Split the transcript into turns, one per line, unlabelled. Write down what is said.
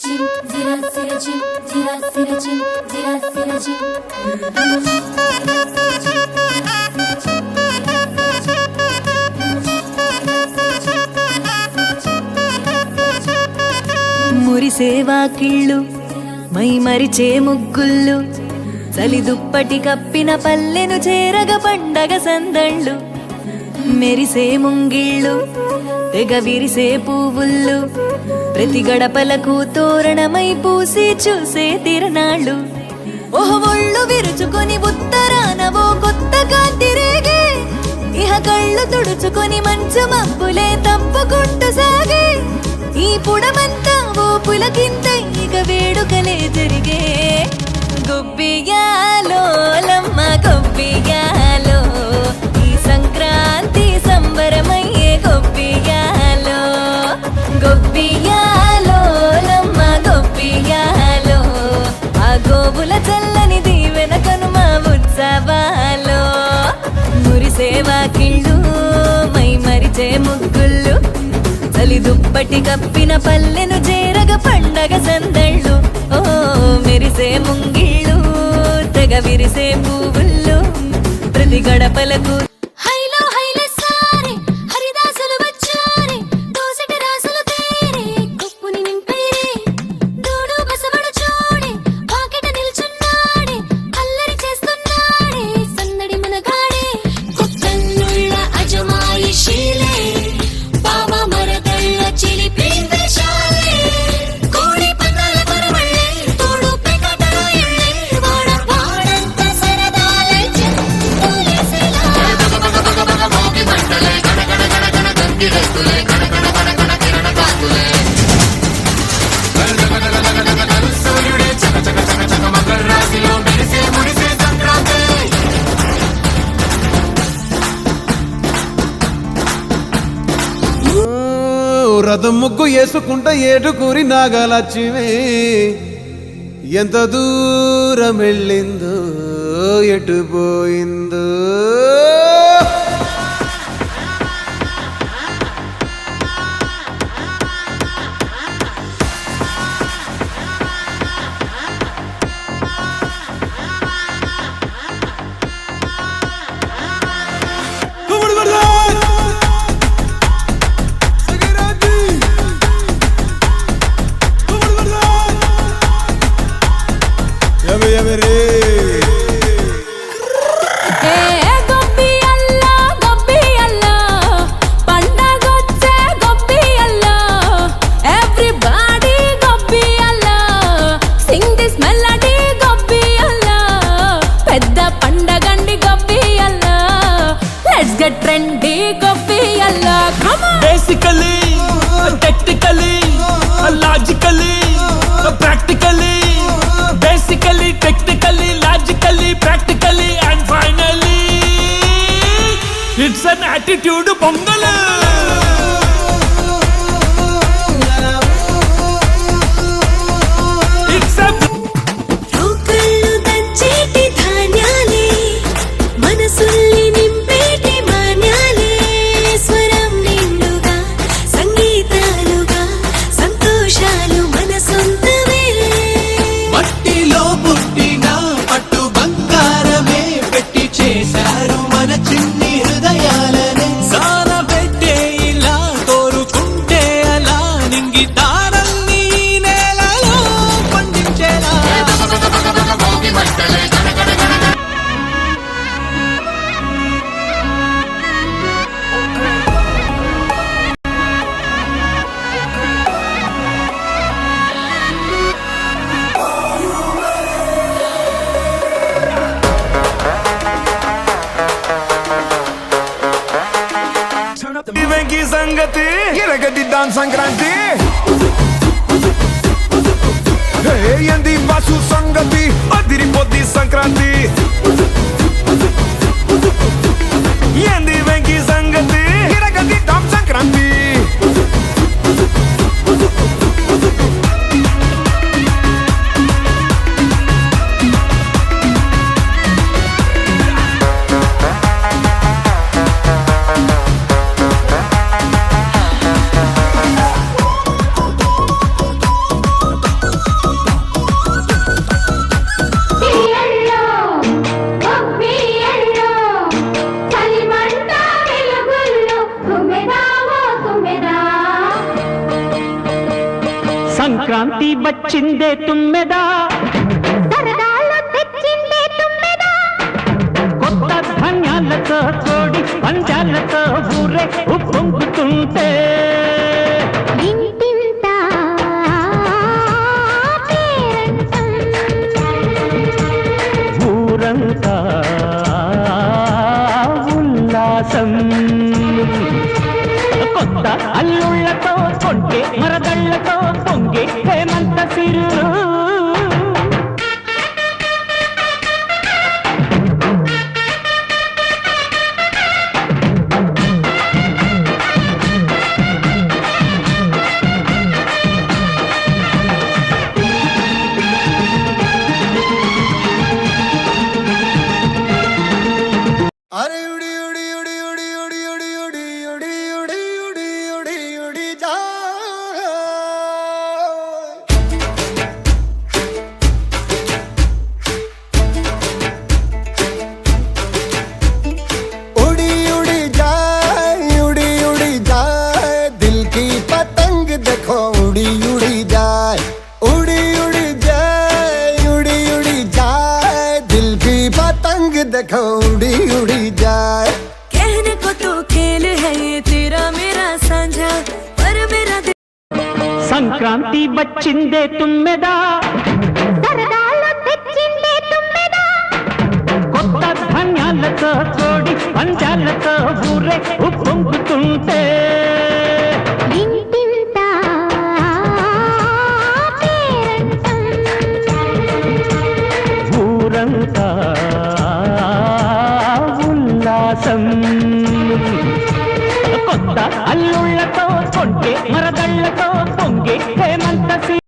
Cim, zira zira cim, zira zira cim, zira zira cim.
మురిసేవా కిళ్ళు మై మరిచే ముగ్గుళ్ళు చలి దుప్పటి కప్పిన పల్లెను చేరగ పండగ సందళ్ళు మెరిసే ముంగిళ్ళు తెగ విరిసే పువ్వుళ్ళు ప్రతి గడపలకు తోరణమై పూసి చూసే తిరణాళ్ళు ఓహ్ ఒళ్ళు విరుచుకొని ఉత్తరాన ఓ కొత్త కాంతి రేగే ఇహ కళ్ళు తుడుచుకొని మంచు మబ్బులే తప్పుకుంటూ సాగే ఈ పుడమంతా ఓ పులకింత ఇక వేడుకలే జరిగే గొబ్బియాలో లమ్మ గొబ్బియాలో ఈ సంక్రాంతి సంబరమయ్యే గొబ్బియాలో గొబ్బియాలో లమ్మ గొబ్బియాలో ఆ గోవుల చల్లని దీవెన కనుమ ఉత్సవాలో మురిసేవా కిళ్ళు మై మరిచే ముగ్గుళ్ళు చలి దుప్పటి కప్పిన పల్లెను చేరగ పండగ సందళ్ళు ఓ మెరిసే ముంగిళ్ళు తెగ విరిసే పువ్వుళ్ళు ప్రతి గడపలకు
హైలో హైలే సారే హరిదాసులు వచ్చారే దోసటి రాసులు తేరే కుప్పుని నింపేరే దూడు బసవడు చూడే పాకెట నిల్చున్నాడే అల్లరి చేస్తున్నాడే సందడి మనగాడే కుక్కన్నుళ్ళ అజమాయిషీలే బావ మరదళ్ళ చిలిపి వేషాలే కోడి పందాల పరవళ్ళే తోడు పెకటల ఇళ్ళే వాడ వాడంత సరదాలే చెప్పులేసేలా మోగి మంటలే గణగణ గణగణ గంగిరెద్దులే గణగణ గణగణ కిరణ కాకులే సూర్యుడే చక చక చక చక మకర రాశిలో మెరిసే మురిసే సంక్రాంతి
రథం ముగ్గు వేసుకుంట ఏటుకూరి నాగలక్ష్మి ఎంత దూరం వెళ్ళిందో ఎటు పోయిందో
trendy గొబ్బియల్లా
Basically, technically, logically, practically. Basically, technically, logically, practically, and finally, it's an attitude pongal. It's a
రోకళ్ళు దంచేటి ధాన్యాలే మనసుల్ని నింపేటి మాన్యాలే స్వరం నిండుగా సంగీతాలుగా సంతోషాలు మన సొంతమే
మట్టిలో పుట్టిన పట్టు బంగారమే పెట్టి చేశారు మన చిన్ని హృదయాలనే సాన పెట్టే ఇలా కోరుకుంటే అలా నింగి దారల్ని నేలలో పండించేలా
వెంకీ సంగతి ఎరగదిద్దాం సంక్రాంతి ఎంది బాసు సంగతి అదిరిపోద్ది సంక్రాంతి ఎంది వెంకీ సంగతి ఎరగదిద్దాం సంక్రాంతి
సంక్రాంతి వచ్చిందే తుమ్మెదా కొత్త ధాన్యాలతో కోడి పంచాలతో ఊరే ఉప్పొంగుతుంటే ఊరంతా ఉల్లాసం కొత్త అల్లుళ్ళతో కొంటే మరదళ్ళతో పొంగే హేమంత సిరులు
अरे उड़ी उड़ी उड़ी उड़ी उड़ी उड़ी उड़ी उड़ी उड़ी उड़ी उड़ी उड़ी जा उड़ी जाए दिल की पतंग देखो उड़ी उड़ी जाए उड़ी जाए दिल की पतंग देखो उड़ी उड़ी जाए
कहने को तो खेल है ये तेरा मेरा साझा पर मेरा
సంక్రాంతి వచ్చిందే తుమ్మెదా కొత్త ధాన్యాలతో కోడి పంచాలతో ఊరే ఉప్పొంగుతుంటే ఊరంతా ఉల్లాసం కొత్త అల్లుళ్ళతో కొంటే మరదళ్ళతో పొంగే హేమంత